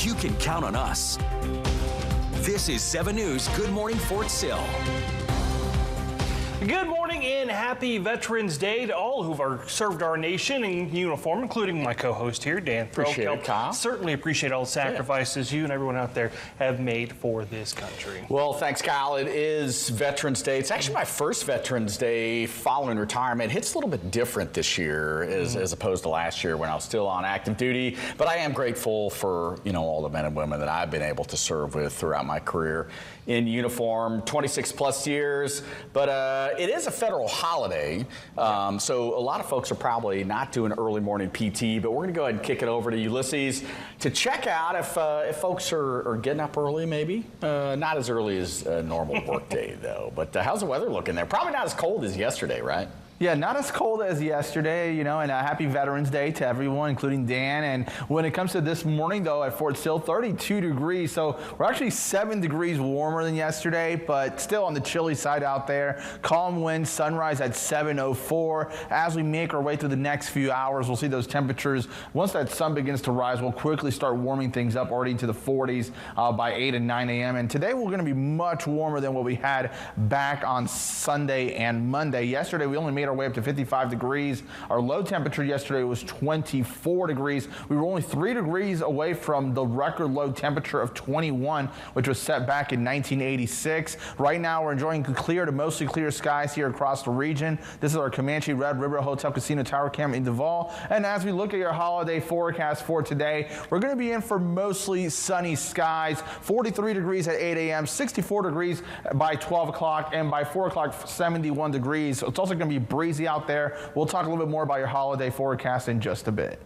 you can count on us. This is 7 News Good Morning Fort Sill. Good morning and happy Veterans Day to all who have served our nation in uniform, including my co-host here, Dan Appreciate it, Kyle. Certainly appreciate all the sacrifices you and everyone out there have made for this country. Well, thanks, Kyle. It is Veterans Day. It's actually my first Veterans Day following retirement. It hits a little bit different this year as opposed to last year when I was still on active duty. But I am grateful for, all the men and women that I've been able to serve with throughout my career in uniform, 26 plus years. But it is a federal holiday, so a lot of folks are probably not doing early morning PT, but we're going to go ahead and kick it over to Ulysses to check out if folks are getting up early, maybe. Not as early as a normal work day, though. But how's the weather looking there? Probably not as cold as yesterday, right? Yeah, not as cold as yesterday, and a happy Veterans Day to everyone, including Dan. And when it comes to this morning, though, at Fort Sill, 32 degrees. So we're actually 7 degrees warmer than yesterday, but still on the chilly side out there. Calm wind, sunrise at 7:04. As we make our way through the next few hours, we'll see those temperatures. Once that sun begins to rise, we'll quickly start warming things up already into the 40s by 8 and 9 a.m. And today we're going to be much warmer than what we had back on Sunday and Monday. Yesterday, we only made our way up to 55 degrees. Our low temperature yesterday was 24 degrees. We were only 3 degrees away from the record low temperature of 21, which was set back in 1986. Right now, we're enjoying clear to mostly clear skies here across the region. This is our Comanche Red River Hotel Casino Tower Cam in Duval. And as we look at your holiday forecast for today, we're going to be in for mostly sunny skies. 43 degrees at 8 a.m., 64 degrees by 12 o'clock, and by 4 o'clock, 71 degrees. So it's also going to be breezy out there. We'll talk a little bit more about your holiday forecast in just a bit.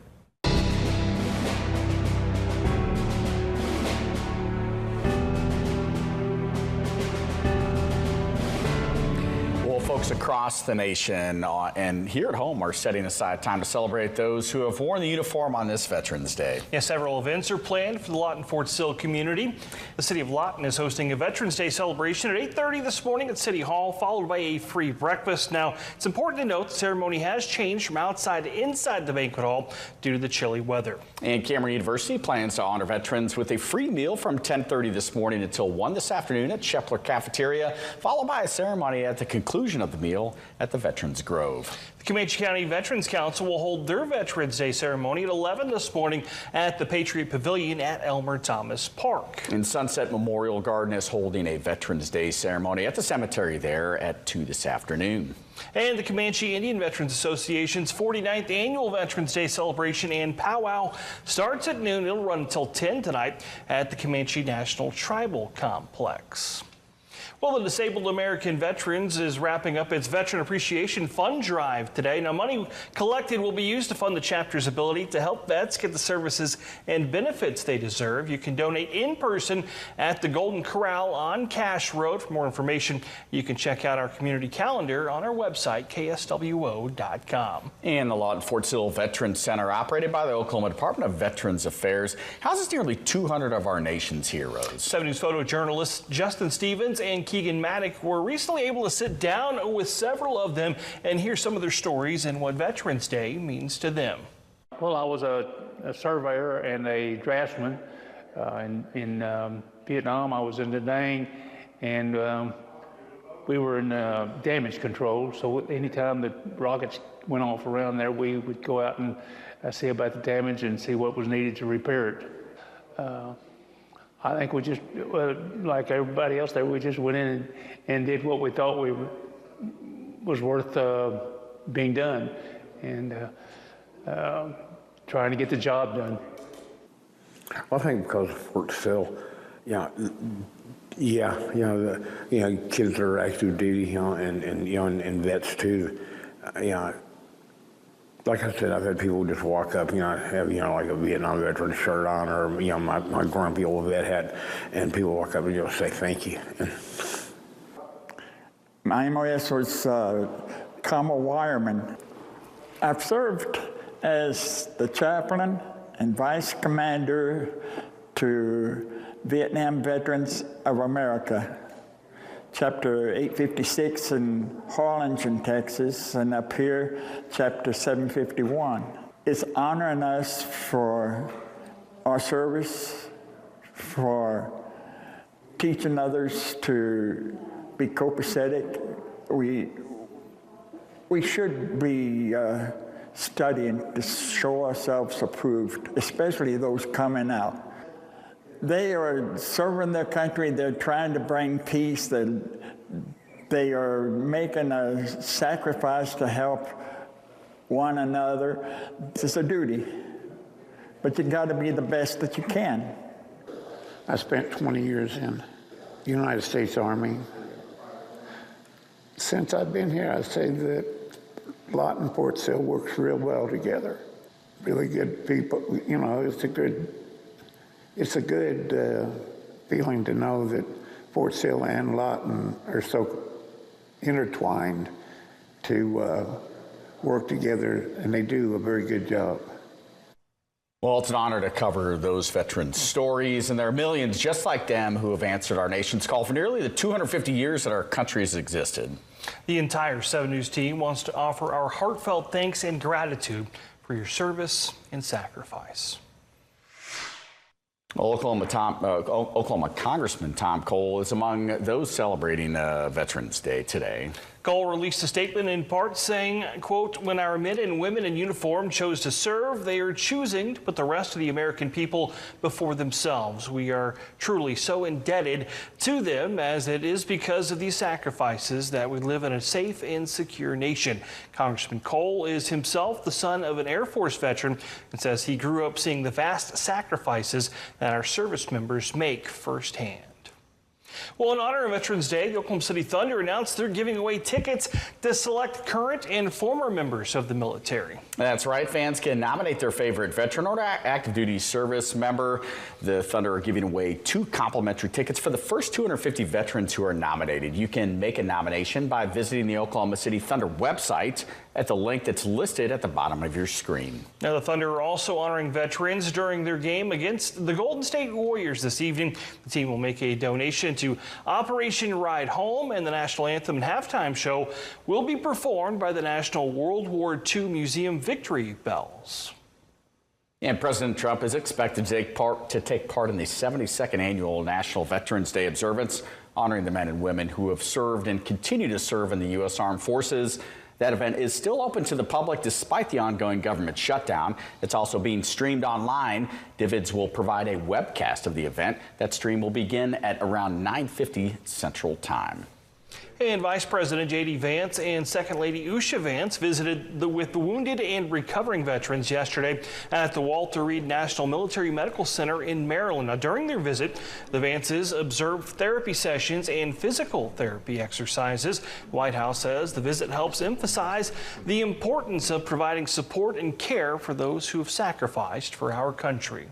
Folks across the nation and here at home are setting aside time to celebrate those who have worn the uniform on this Veterans Day. Yeah, several events are planned for the Lawton Fort Sill community. The city of Lawton is hosting a Veterans Day celebration at 8:30 this morning at City Hall, followed by a free breakfast. Now, it's important to note the ceremony has changed from outside to inside the banquet hall due to the chilly weather. And Cameron University plans to honor veterans with a free meal from 10:30 this morning until 1 this afternoon at Shepler Cafeteria, followed by a ceremony at the conclusion of the meal at the Veterans Grove. The Comanche County Veterans Council will hold their Veterans Day ceremony at 11 this morning at the Patriot Pavilion at Elmer Thomas Park. And Sunset Memorial Garden is holding a Veterans Day ceremony at the cemetery there at 2 this afternoon. And the Comanche Indian Veterans Association's 49th Annual Veterans Day celebration and powwow starts at noon. It'll run until 10 tonight at the Comanche National Tribal Complex. Well, the Disabled American Veterans is wrapping up its Veteran Appreciation Fund Drive today. Now, money collected will be used to fund the chapter's ability to help vets get the services and benefits they deserve. You can donate in person at the Golden Corral on Cash Road. For more information, you can check out our community calendar on our website, kswo.com. And the Lawton Fort Sill Veterans Center, operated by the Oklahoma Department of Veterans Affairs, houses nearly 200 of our nation's heroes. 7 News photojournalists Justin Stevens and Keegan Maddock were recently able to sit down with several of them and hear some of their stories and what Veterans Day means to them. Well, I was a surveyor and a draftsman in Vietnam. I was in Da Nang, and we were in damage control. So anytime the rockets went off around there, we would go out and see about the damage and see what was needed to repair it. I think we just, like everybody else there, we just went in and did what we thought was worth being done, and trying to get the job done. Well, I think because of Fort Sill, kids that are active duty, and vets too, like I said, I've had people just walk up, have, like a Vietnam veteran shirt on, or, my grumpy old vet hat, and people walk up and just say thank you. My MOS was Kamal Wireman. I've served as the chaplain and vice commander to Vietnam Veterans of America, Chapter 856 in Harlingen, Texas, and up here, Chapter 751. It's honoring us for our service for teaching others to be copacetic. We should be studying to show ourselves approved, especially those coming out. They are serving their country. They're trying to bring peace. They are making a sacrifice to help one another. It's a duty, but you got to be the best that you can. I spent 20 years in the United States Army. Since I've been here, I say that Lott and Fort Sill works real well together. Really good people. You know, it's a good feeling to know that Fort Sill and Lawton are so intertwined to work together, and they do a very good job. Well, it's an honor to cover those veterans' stories, and there are millions just like them who have answered our nation's call for nearly the 250 years that our country has existed. The entire 7 News team wants to offer our heartfelt thanks and gratitude for your service and sacrifice. Oklahoma Congressman Tom Cole is among those celebrating Veterans Day today. Cole released a statement in part saying, quote, "When our men and women in uniform chose to serve, they are choosing to put the rest of the American people before themselves. We are truly so indebted to them, as it is because of these sacrifices that we live in a safe and secure nation." Congressman Cole is himself the son of an Air Force veteran and says he grew up seeing the vast sacrifices that our service members make firsthand. Well, in honor of Veterans Day, the Oklahoma City Thunder announced they're giving away tickets to select current and former members of the military. That's right. Fans can nominate their favorite veteran or active duty service member. The Thunder are giving away 2 complimentary tickets for the first 250 veterans who are nominated. You can make a nomination by visiting the Oklahoma City Thunder website at the link that's listed at the bottom of your screen. Now, the Thunder are also honoring veterans during their game against the Golden State Warriors this evening. The team will make a donation to Operation Ride Home, and the national anthem and halftime show will be performed by the National World War II Museum Victory Bells. And President Trump is expected to take part in the 72nd annual National Veterans Day observance, honoring the men and women who have served and continue to serve in the U.S. Armed Forces. That event is still open to the public despite the ongoing government shutdown. It's also being streamed online. Divids will provide a webcast of the event. That stream will begin at around 9:50 Central Time. And Vice President J.D. Vance and Second Lady Usha Vance visited with the wounded and recovering veterans yesterday at the Walter Reed National Military Medical Center in Maryland. Now, during their visit, the Vances observed therapy sessions and physical therapy exercises. The White House says the visit helps emphasize the importance of providing support and care for those who have sacrificed for our country.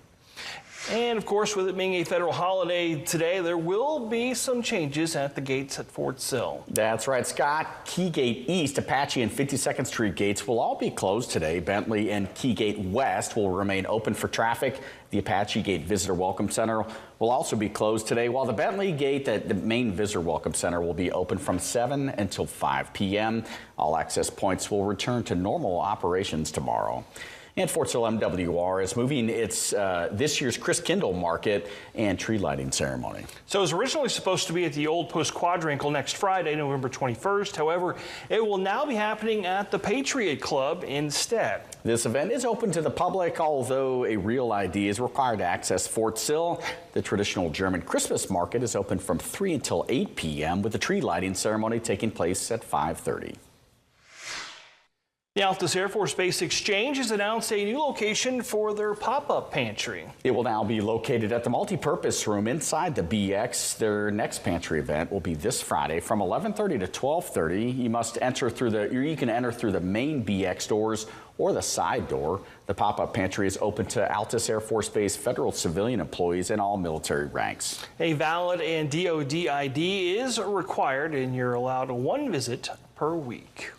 And of course, with it being a federal holiday today, there will be some changes at the gates at Fort Sill. That's right, Scott. Key Gate East, Apache, and 52nd Street gates will all be closed today. Bentley and Key Gate West will remain open for traffic. The Apache Gate Visitor Welcome Center will also be closed today, while the Bentley Gate, the main Visitor Welcome Center, will be open from 7 until 5 p.m. All access points will return to normal operations tomorrow. And Fort Sill MWR is moving its this year's Chris Kindle Market and tree lighting ceremony. So it was originally supposed to be at the Old Post Quadrangle next Friday, November 21st. However, it will now be happening at the Patriot Club instead. This event is open to the public, although a real ID is required to access Fort Sill. The traditional German Christmas market is open from 3 until 8 p.m. with the tree lighting ceremony taking place at 5:30. The Altus Air Force Base Exchange has announced a new location for their pop-up pantry. It will now be located at the multi-purpose room inside the BX. Their next pantry event will be this Friday from 11:30 to 12:30. You can enter through the main BX doors or the side door. The pop-up pantry is open to Altus Air Force Base federal civilian employees and all military ranks. A valid and DoD ID is required, and you're allowed 1 visit per week.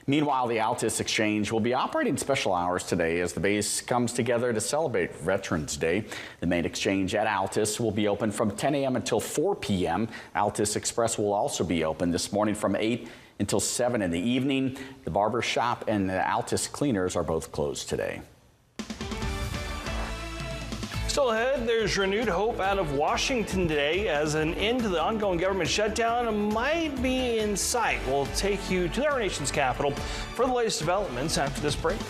Meanwhile, the Altus Exchange will be operating special hours today as the base comes together to celebrate Veterans Day. The main exchange at Altus will be open from 10 a.m. until 4 p.m. Altus Express will also be open this morning from 8 until 7 in the evening. The barber shop and the Altus Cleaners are both closed today. Still ahead, there's renewed hope out of Washington today as an end to the ongoing government shutdown might be in sight. We'll take you to our nation's capital for the latest developments after this break.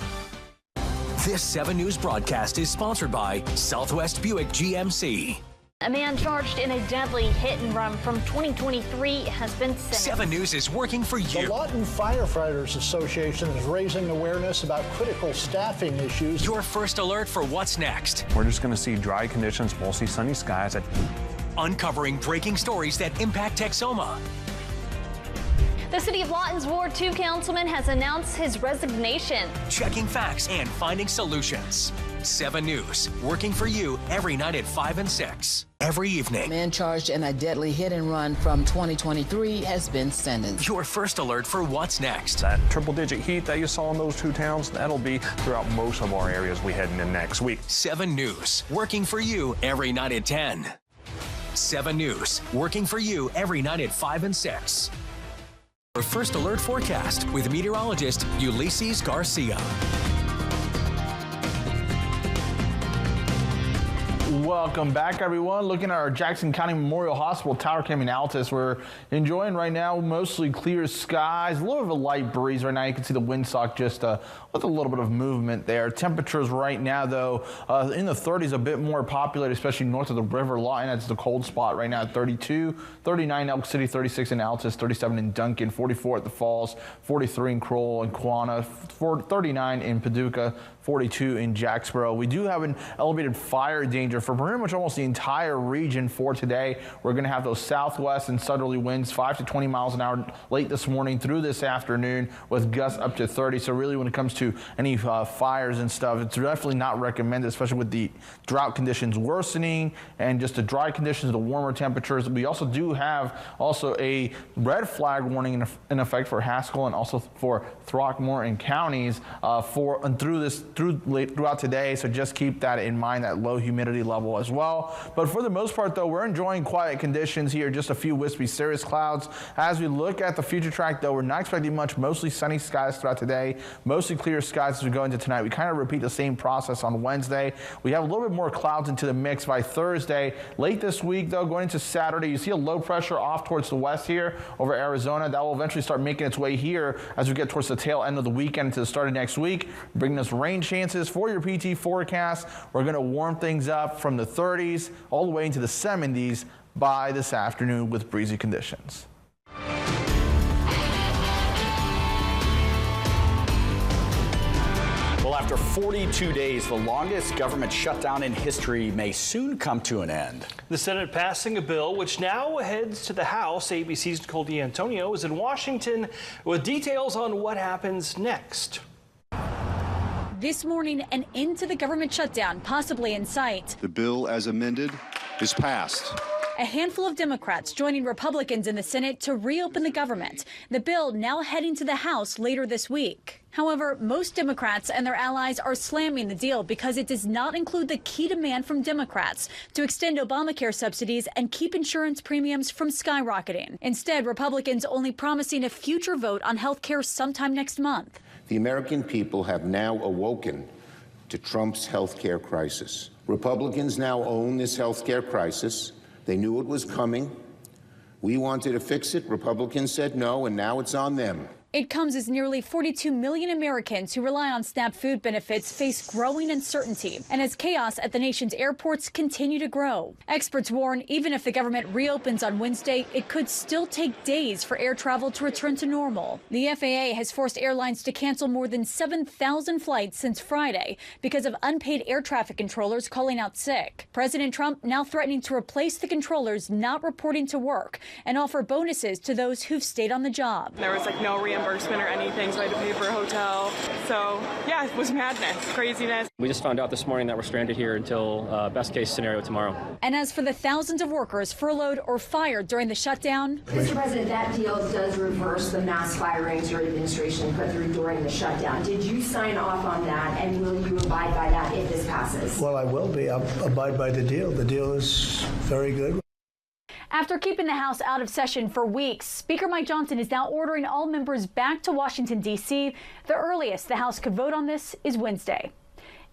This 7 News broadcast is sponsored by Southwest Buick GMC. A man charged in a deadly hit and run from 2023 has been sentenced. 7 News is working for you. The Lawton Firefighters Association is raising awareness about critical staffing issues. Your first alert for what's next. We're just going to see dry conditions, mostly sunny skies. Uncovering breaking stories that impact Texoma. The city of Lawton's Ward 2 councilman has announced his resignation. Checking facts and finding solutions. 7 News, working for you every night at 5 and 6. Every evening. Man charged in a deadly hit and run from 2023 has been sentenced. Your first alert for what's next. That triple-digit heat that you saw in those 2 towns, that'll be throughout most of our areas we head into next week. 7 News, working for you every night at 10. 7 News, working for you every night at 5 and 6. Your first alert forecast with meteorologist Ulysses Garcia. Welcome back, everyone. Looking at our Jackson County Memorial Hospital Tower Cam in Altus. We're enjoying right now mostly clear skies, a little bit of a light breeze right now. You can see the windsock just with a little bit of movement there. Temperatures right now, though, in the 30s, a bit more populated, especially north of the river line. That's the cold spot right now at 32, 39 Elk City, 36 in Altus, 37 in Duncan, 44 at the Falls, 43 in Crowell and Quanah, 39 in Paducah, 42 in Jacksboro. We do have an elevated fire danger for pretty much almost the entire region for today. We're going to have those southwest and southerly winds 5 to 20 miles an hour late this morning through this afternoon with gusts up to 30. So really when it comes to any fires and stuff, it's definitely not recommended, especially with the drought conditions worsening and just the dry conditions, the warmer temperatures. We also do have a red flag warning in effect for Haskell and also for Throckmorton counties throughout today. So just keep that in mind, that low humidity level as well. But for the most part, though, we're enjoying quiet conditions here, just a few wispy cirrus clouds. As we look at the future track, though, we're not expecting much, mostly sunny skies throughout today, mostly clear skies as we go into tonight. We kind of repeat the same process on Wednesday. We have a little bit more clouds into the mix by Thursday. Late this week, though, going into Saturday, you see a low pressure off towards the west here over Arizona. That will eventually start making its way here as we get towards the tail end of the weekend to the start of next week, bringing us rain chances for your PT forecast. We're going to warm things up from the 30s all the way into the 70s by this afternoon with breezy conditions. Well, after 42 days, the longest government shutdown in history may soon come to an end. The Senate passing a bill which now heads to the House. ABC's Nicole D'Antonio is in Washington with details on what happens next. This morning, an end to the government shutdown possibly in sight. The bill as amended is passed. A handful of Democrats joining Republicans in the Senate to reopen the government. The bill now heading to the House later this week. However, most Democrats and their allies are slamming the deal because it does not include the key demand from Democrats to extend Obamacare subsidies and keep insurance premiums from skyrocketing. Instead, Republicans only promising a future vote on health care sometime next month. The American people have now awoken to Trump's health care crisis. Republicans now own this health care crisis. They knew it was coming. We wanted to fix it. Republicans said no, and now it's on them. It comes as nearly 42 million Americans who rely on SNAP food benefits face growing uncertainty, and as chaos at the nation's airports continue to grow. Experts warn even if the government reopens on Wednesday, it could still take days for air travel to return to normal. The FAA has forced airlines to cancel more than 7,000 flights since Friday because of unpaid air traffic controllers calling out sick. President Trump now threatening to replace the controllers not reporting to work and offer bonuses to those who've stayed on the job. There was no reimbursement or anything, so I had to pay for a hotel. So yeah, it was madness, craziness. We just found out this morning that we're stranded here until best case scenario tomorrow. And as for the thousands of workers furloughed or fired during the shutdown, Mr. President, that deal does reverse the mass firings your administration put through during the shutdown. Did you sign off on that, and will you abide by that if this passes? Well, I will be. I'll abide by the deal. The deal is very good. After keeping the House out of session for weeks, Speaker Mike Johnson is now ordering all members back to Washington, D.C. The earliest the House could vote on this is Wednesday.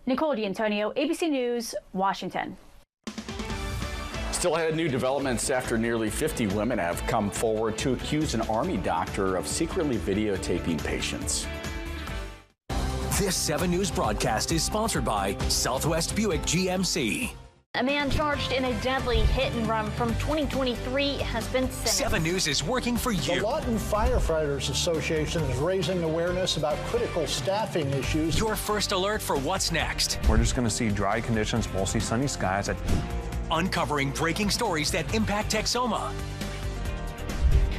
Nicole D'Antonio, ABC News, Washington. Still ahead, new developments after nearly 50 women have come forward to accuse an Army doctor of secretly videotaping patients. This 7 News broadcast is sponsored by Southwest Buick GMC. A man charged in a deadly hit and run from 2023 has been sentenced. 7 News is working for you. The Lawton Firefighters Association is raising awareness about critical staffing issues. Your first alert for what's next. We're just going to see dry conditions, mostly sunny skies. Uncovering breaking stories that impact Texoma.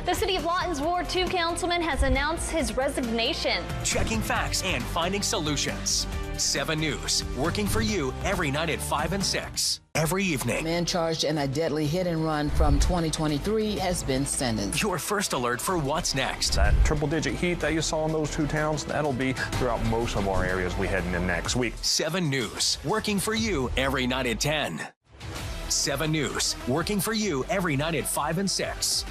The city of Lawton's Ward 2 councilman has announced his resignation. Checking facts and finding solutions. 7 News, working for you every night at 5 and 6. Every evening. Man charged in a deadly hit and run from 2023 has been sentenced. Your first alert for what's next. That triple-digit heat that you saw in those 2 towns, that'll be throughout most of our areas we head into next week. 7 News, working for you every night at 10. 7 News, working for you every night at 5 and 6.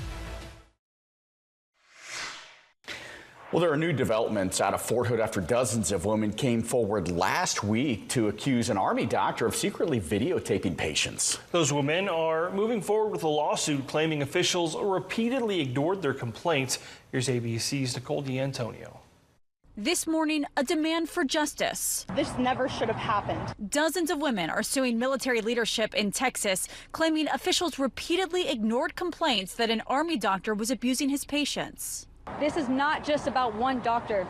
Well, there are new developments out of Fort Hood after dozens of women came forward last week to accuse an Army doctor of secretly videotaping patients. Those women are moving forward with a lawsuit claiming officials repeatedly ignored their complaints. Here's ABC's Nicole D'Antonio. This morning, a demand for justice. This never should have happened. Dozens of women are suing military leadership in Texas, claiming officials repeatedly ignored complaints that an Army doctor was abusing his patients. This is not just about one doctor.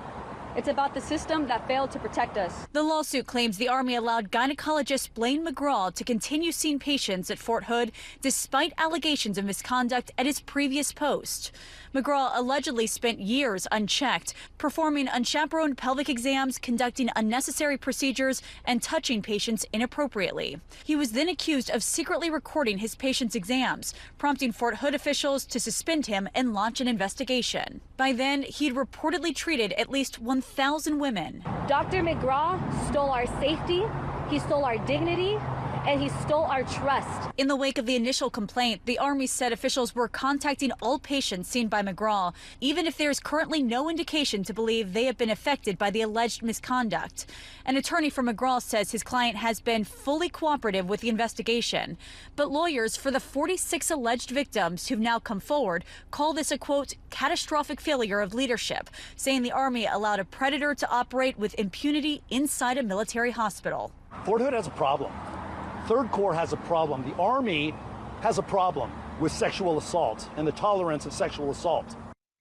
It's about the system that failed to protect us. The lawsuit claims the Army allowed gynecologist Blaine McGraw to continue seeing patients at Fort Hood despite allegations of misconduct at his previous post. McGraw allegedly spent years unchecked, performing unchaperoned pelvic exams, conducting unnecessary procedures, and touching patients inappropriately. He was then accused of secretly recording his patients' exams, prompting Fort Hood officials to suspend him and launch an investigation. By then, he'd reportedly treated at least 1,000 women. Dr. McGraw stole our safety, he stole our dignity, and he stole our trust. In the wake of the initial complaint, the Army said officials were contacting all patients seen by McGraw, even if there is currently no indication to believe they have been affected by the alleged misconduct. An attorney for McGraw says his client has been fully cooperative with the investigation. But lawyers for the 46 alleged victims who've now come forward call this a, quote, catastrophic failure of leadership, saying the Army allowed a predator to operate with impunity inside a military hospital. Fort Hood has a problem. Third Corps has a problem. The Army has a problem with sexual assault and the tolerance of sexual assault.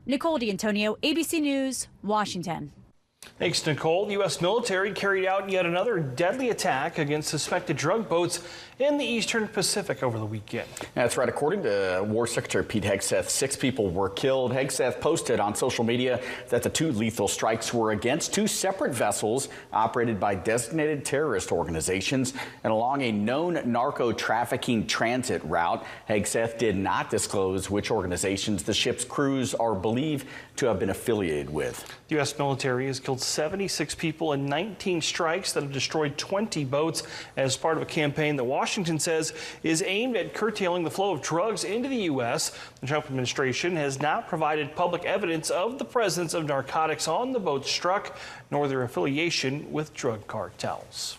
Nicole D'Antonio, ABC News, Washington. Thanks, Nicole. The U.S. military carried out yet another deadly attack against suspected drug boats in the Eastern Pacific over the weekend. That's right. According to War Secretary Pete Hegseth, 6 people were killed. Hegseth posted on social media that the 2 lethal strikes were against 2 separate vessels operated by designated terrorist organizations and along a known narco-trafficking transit route. Hegseth did not disclose which organizations the ship's crews are believed to have been affiliated with. The U.S. military has killed 76 people in 19 strikes that have destroyed 20 boats as part of a campaign that Washington says is aimed at curtailing the flow of drugs into the U.S. The Trump administration has not provided public evidence of the presence of narcotics on the boats struck, nor their affiliation with drug cartels.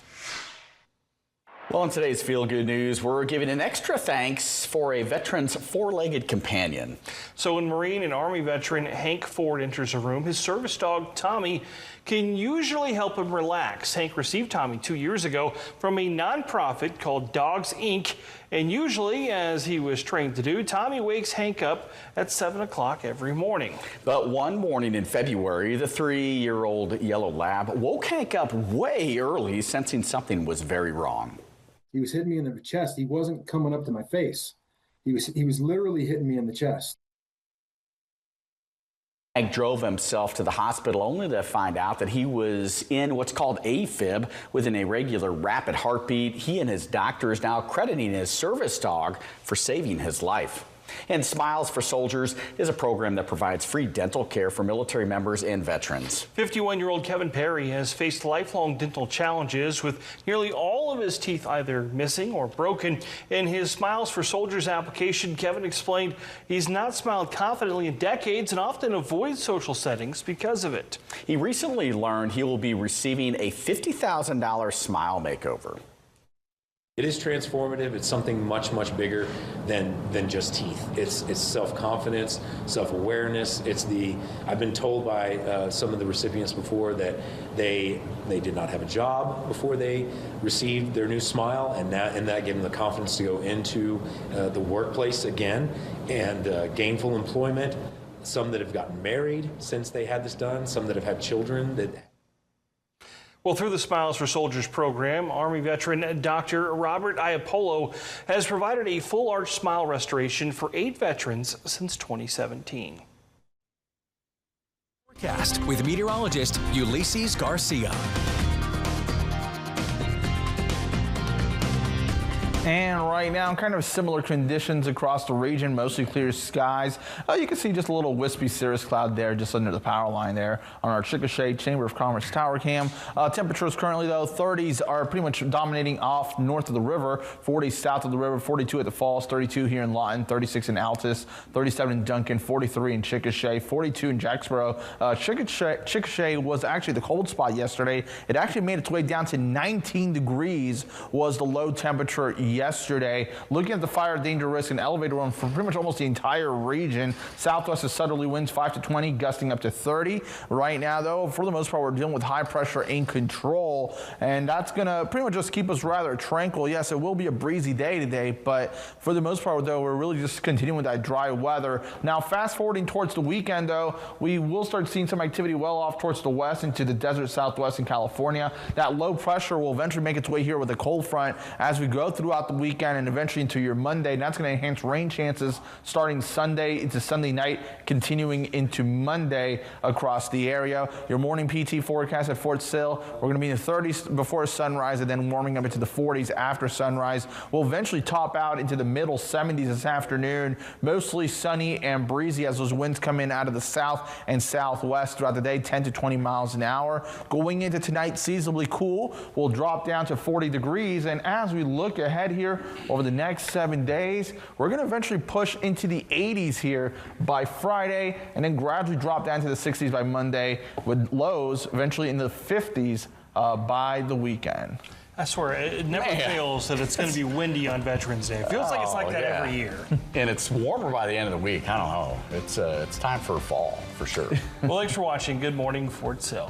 Well, in today's Feel Good News, we're giving an extra thanks for a veteran's 4-legged companion. So when Marine and Army veteran Hank Ford enters a room, his service dog, Tommy, can usually help him relax. Hank received Tommy 2 years ago from a nonprofit called Dogs Inc. And usually, as he was trained to do, Tommy wakes Hank up at 7 o'clock every morning. But one morning in February, the 3-year-old yellow lab woke Hank up way early, sensing something was very wrong. He was hitting me in the chest. He wasn't coming up to my face. He was literally hitting me in the chest. Hank drove himself to the hospital only to find out that he was in what's called AFib with an irregular rapid heartbeat. He and his doctor is now crediting his service dog for saving his life. And Smiles for Soldiers is a program that provides free dental care for military members and veterans. 51-year-old Kevin Perry has faced lifelong dental challenges with nearly all of his teeth either missing or broken. In his Smiles for Soldiers application, Kevin explained he's not smiled confidently in decades and often avoids social settings because of it. He recently learned he will be receiving a $50,000 smile makeover. It is transformative. It's something much, much bigger than just teeth. It's self-confidence, self-awareness. I've been told by some of the recipients before that they did not have a job before they received their new smile, and that gave them the confidence to go into the workplace again and gainful employment. Some that have gotten married since they had this done, some that have had children. Well, through the Smiles for Soldiers program, Army veteran Dr. Robert Iapolo has provided a full arch smile restoration for 8 veterans since 2017. Forecast with meteorologist Ulysses Garcia. And right now, kind of similar conditions across the region, mostly clear skies. You can see just a little wispy cirrus cloud there just under the power line there on our Chickasha Chamber of Commerce tower cam. Temperatures currently, though, 30s are pretty much dominating off north of the river, 40 south of the river, 42 at the Falls, 32 here in Lawton, 36 in Altus, 37 in Duncan, 43 in Chickasha, 42 in Jacksboro. Chickasha was actually the cold spot yesterday. It actually made its way down to 19 degrees was the low temperature yesterday. Looking at the fire danger risk and elevator one for pretty much almost the entire region. Southwest of southerly winds 5 to 20, gusting up to 30. Right now, though, for the most part, we're dealing with high pressure in control, and that's going to pretty much just keep us rather tranquil. Yes, it will be a breezy day today, but for the most part, though, we're really just continuing with that dry weather. Now, fast forwarding towards the weekend, though, we will start seeing some activity well off towards the west into the desert southwest in California. That low pressure will eventually make its way here with a cold front as we go throughout the weekend and eventually into your Monday. And that's going to enhance rain chances starting Sunday into Sunday night, continuing into Monday across the area. Your morning PT forecast at Fort Sill, we're going to be in the 30s before sunrise and then warming up into the 40s after sunrise. We'll eventually top out into the middle 70s this afternoon, mostly sunny and breezy as those winds come in out of the south and southwest throughout the day, 10 to 20 miles an hour. Going into tonight, seasonably cool. We'll drop down to 40 degrees, and as we look ahead here over the next 7 days, we're going to eventually push into the 80s here by Friday and then gradually drop down to the 60s by Monday with lows eventually in the 50s by the weekend. I swear, it never fails that it's going to be windy on Veterans Day. It feels like it's like that every year. And it's warmer by the end of the week. I don't know. It's time for fall, for sure. Well, thanks for watching. Good morning, Fort Sill.